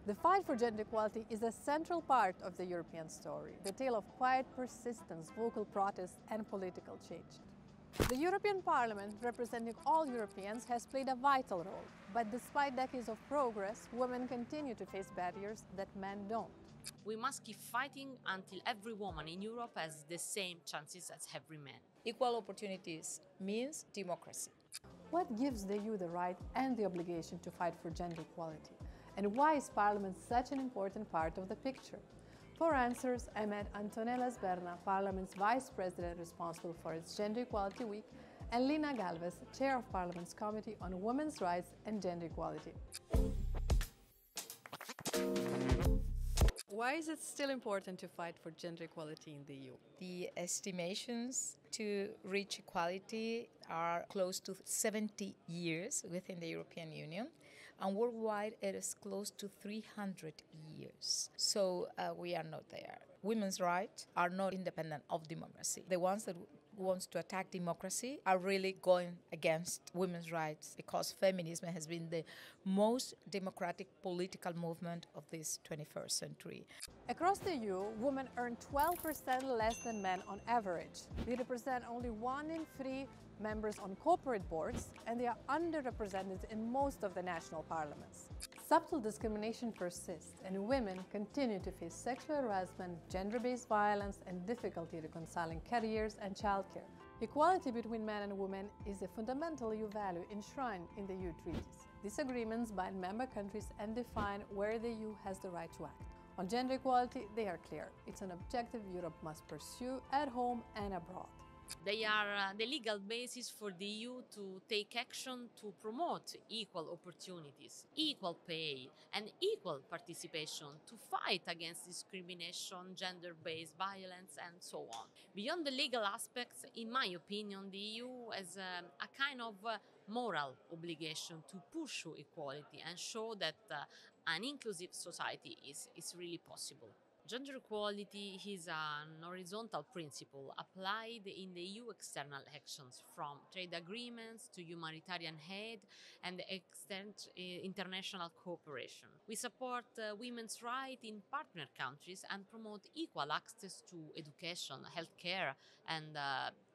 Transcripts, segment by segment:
The fight for gender equality is a central part of the European story, the tale of quiet persistence, vocal protest, and political change. The European Parliament, representing all Europeans, has played a vital role. But despite decades of progress, women continue to face barriers that men don't. We must keep fighting until every woman in Europe has the same chances as every man. Equal opportunities means democracy. What gives the EU the right and the obligation to fight for gender equality? And why is Parliament such an important part of the picture? For answers, I met Antonella Sberna, Parliament's Vice President responsible for its Gender Equality Week, and Lina Galvez, Chair of Parliament's Committee on Women's Rights and Gender Equality. Why is it still important to fight for gender equality in the EU? The estimations to reach equality are close to 70 years within the European Union, and worldwide it is close to 300 years. So we are not there. Women's rights are not independent of democracy. The ones that want to attack democracy are really going against women's rights, because feminism has been the most democratic political movement of this 21st century. Across the EU, women earn 12% less than men on average. They represent only 1 in 3 members on corporate boards, and they are underrepresented in most of the national parliaments. Subtle discrimination persists, and women continue to face sexual harassment, gender-based violence, and difficulty reconciling careers and childcare. Equality between men and women is a fundamental EU value enshrined in the EU treaties. These agreements bind member countries and define where the EU has the right to act. On gender equality, they are clear. It's an objective Europe must pursue at home and abroad. They are the legal basis for the EU to take action to promote equal opportunities, equal pay, and equal participation, to fight against discrimination, gender-based violence, and so on. Beyond the legal aspects, in my opinion, the EU has a kind of moral obligation to pursue equality and show that an inclusive society is really possible. Gender equality is an horizontal principle applied in the EU external actions, from trade agreements to humanitarian aid and international cooperation. We support women's rights in partner countries and promote equal access to education, healthcare, and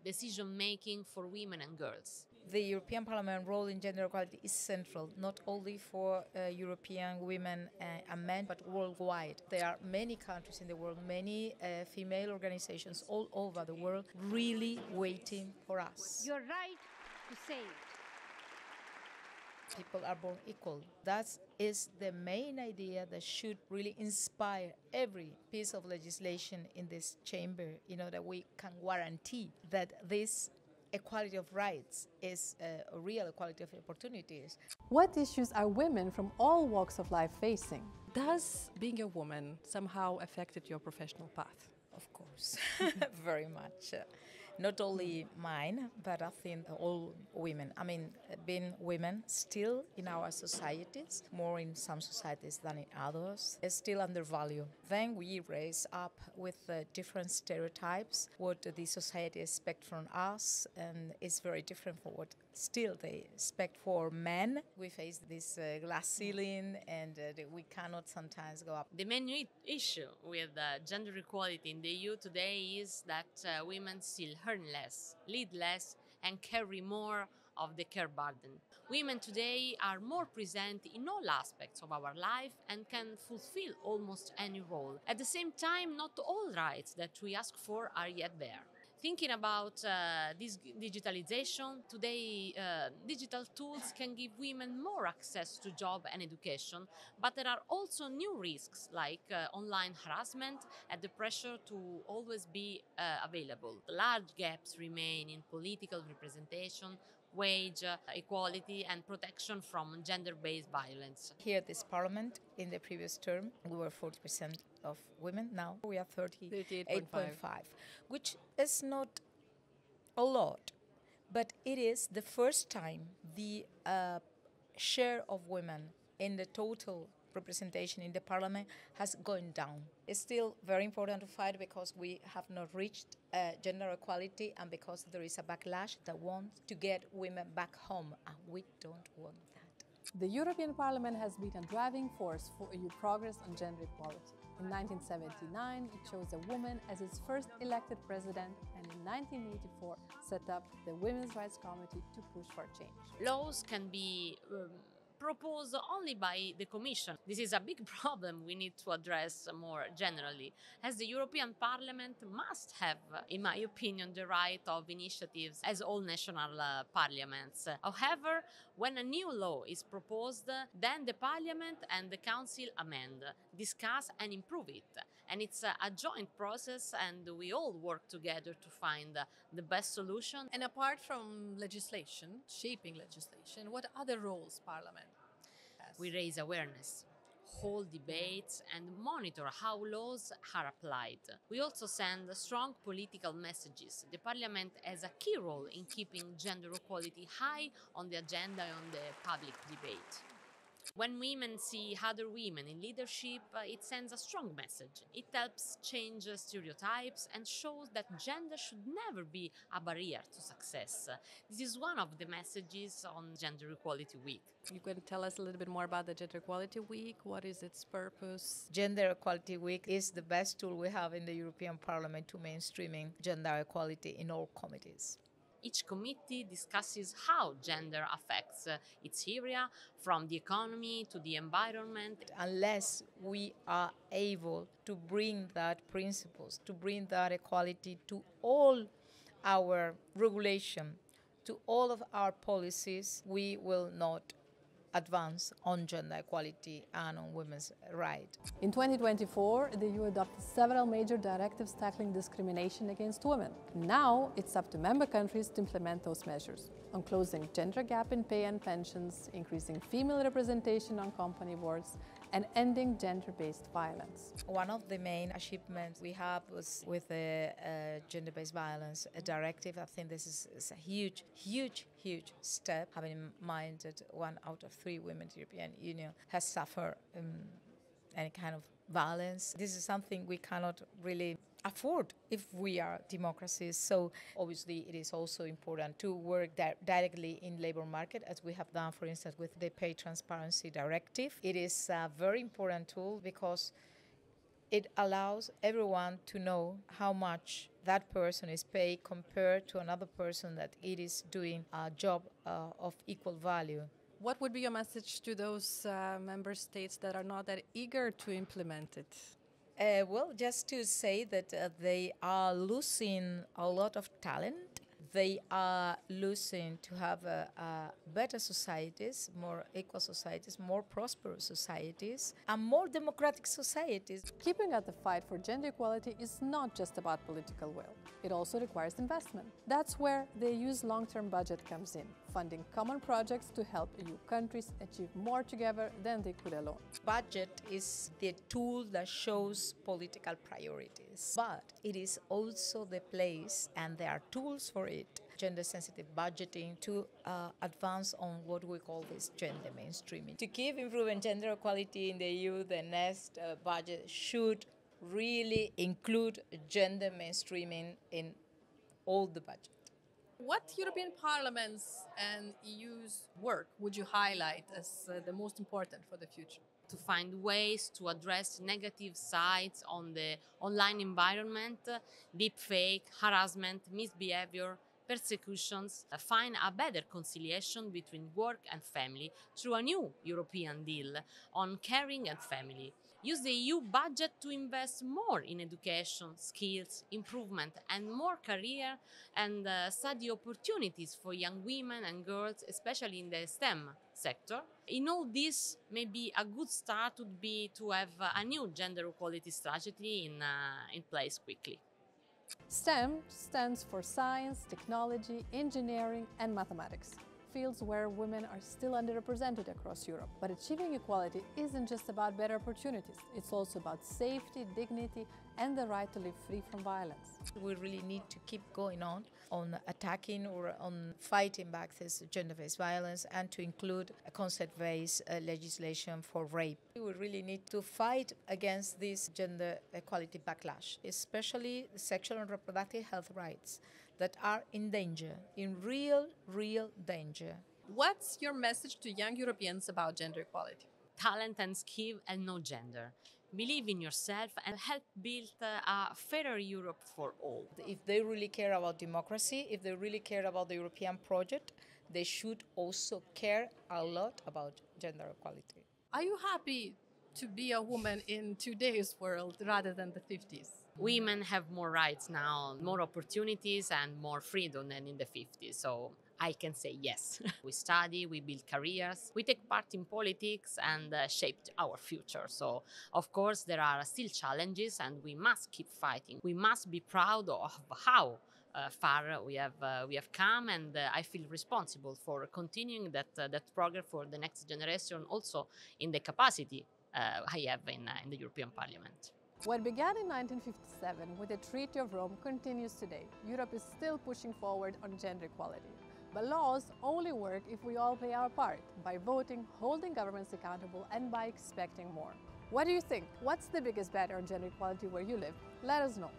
decision-making for women and girls. The European Parliament role in gender equality is central, not only for European women and men, but worldwide. There are many countries in the world, many female organizations all over the world really waiting for us. Your right to say it. People are born equal. That is the main idea that should really inspire every piece of legislation in this chamber, that we can guarantee that this equality of rights is a real equality of opportunities. What issues are women from all walks of life facing? Does being a woman somehow affected your professional path? Of course, very much. Not only mine, but I think all women. I mean, being women still in our societies, more in some societies than in others, is still undervalued. Then we raise up with different stereotypes, what the society expects from us, and it's very different from what still they expect for men. We face this glass ceiling, and we cannot sometimes go up. The main issue with gender equality in the EU today is that women still earn less, lead less, and carry more of the care burden. Women today are more present in all aspects of our life and can fulfill almost any role. At the same time, not all rights that we ask for are yet there. Thinking about this digitalization, today digital tools can give women more access to job and education, but there are also new risks like online harassment and the pressure to always be available. Large gaps remain in political representation, wage equality, and protection from gender-based violence. Here at this parliament, in the previous term, we were 40% of women. Now we are 38.5%, which is not a lot, but it is the first time the share of women in the total representation in the parliament has gone down. It's still very important to fight because we have not reached gender equality, and because there is a backlash that wants to get women back home, and we don't want that. The European Parliament has been a driving force for EU progress on gender equality. In 1979, it chose a woman as its first elected president, and in 1984 set up the Women's Rights Committee to push for change. Laws can be proposed only by the Commission. This is a big problem we need to address more generally, as the European Parliament must have, in my opinion, the right of initiatives as all national parliaments. However, when a new law is proposed, then the Parliament and the Council amend, discuss and improve it. And it's a joint process, and we all work together to find the best solution. And apart from legislation, shaping legislation, what other roles Parliament has? We raise awareness, hold debates, and monitor how laws are applied. We also send strong political messages. The Parliament has a key role in keeping gender equality high on the agenda and on the public debate. When women see other women in leadership, it sends a strong message. It helps change stereotypes and shows that gender should never be a barrier to success. This is one of the messages on Gender Equality Week. You could tell us a little bit more about the Gender Equality Week. What is its purpose? Gender Equality Week is the best tool we have in the European Parliament to mainstreaming gender equality in all committees. Each committee discusses how gender affects its area, from the economy to the environment. Unless we are able to bring that principles, to bring that equality to all our regulation, to all of our policies, we will not advance on gender equality and on women's rights. In 2024, the EU adopted several major directives tackling discrimination against women. Now, it's up to member countries to implement those measures on closing gender gap in pay and pensions, increasing female representation on company boards, and ending gender-based violence. One of the main achievements we have was with the gender-based violence directive. I think this is a huge step, having in mind that 1 out of 3 women in the European Union has suffered any kind of violence. This is something we cannot really afford if we are democracies. So obviously it is also important to work directly in labor market, as we have done, for instance, with the Pay Transparency Directive. It is a very important tool because it allows everyone to know how much that person is paid compared to another person that it is doing a job of equal value. What would be your message to those member states that are not that eager to implement it? Well, just to say that they are losing a lot of talent. They are losing to have better societies, more equal societies, more prosperous societies, and more democratic societies. Keeping up the fight for gender equality is not just about political will. It also requires investment. That's where the EU's long-term budget comes in, funding common projects to help EU countries achieve more together than they could alone. Budget is the tool that shows political priorities, but it is also the place, and there are tools for it, gender-sensitive budgeting, to advance on what we call this gender mainstreaming. To keep improving gender equality in the EU, the next budget should really include gender mainstreaming in all the budget. What European Parliament's and EU's work would you highlight as the most important for the future? To find ways to address negative sides on the online environment, deepfake, harassment, misbehavior, persecutions, find a better conciliation between work and family through a new European deal on caring and family. Use the EU budget to invest more in education, skills, improvement, and more career and study opportunities for young women and girls, especially in the STEM sector. In all this, maybe a good start would be to have a new gender equality strategy in place quickly. STEM stands for science, technology, engineering, and mathematics. Fields where women are still underrepresented across Europe. But achieving equality isn't just about better opportunities. It's also about safety, dignity, and the right to live free from violence. We really need to keep going on attacking or on fighting back this gender-based violence, and to include a concept-based legislation for rape. We really need to fight against this gender equality backlash, especially sexual and reproductive health rights that are in danger, in real danger. What's your message to young Europeans about gender equality? Talent and skill and no gender. Believe in yourself and help build a fairer Europe for all. If they really care about democracy, if they really care about the European project, they should also care a lot about gender equality. Are you happy to be a woman in today's world rather than the 50s? Women have more rights now, more opportunities and more freedom than in the 50s. So I can say yes. We study, we build careers, we take part in politics and shape our future. So of course there are still challenges and we must keep fighting. We must be proud of how far we have come, and I feel responsible for continuing that progress for the next generation, also in the capacity I have in the European Parliament. What began in 1957 with the Treaty of Rome continues today. Europe is still pushing forward on gender equality. But laws only work if we all play our part, by voting, holding governments accountable, and by expecting more. What do you think? What's the biggest barrier on gender equality where you live? Let us know.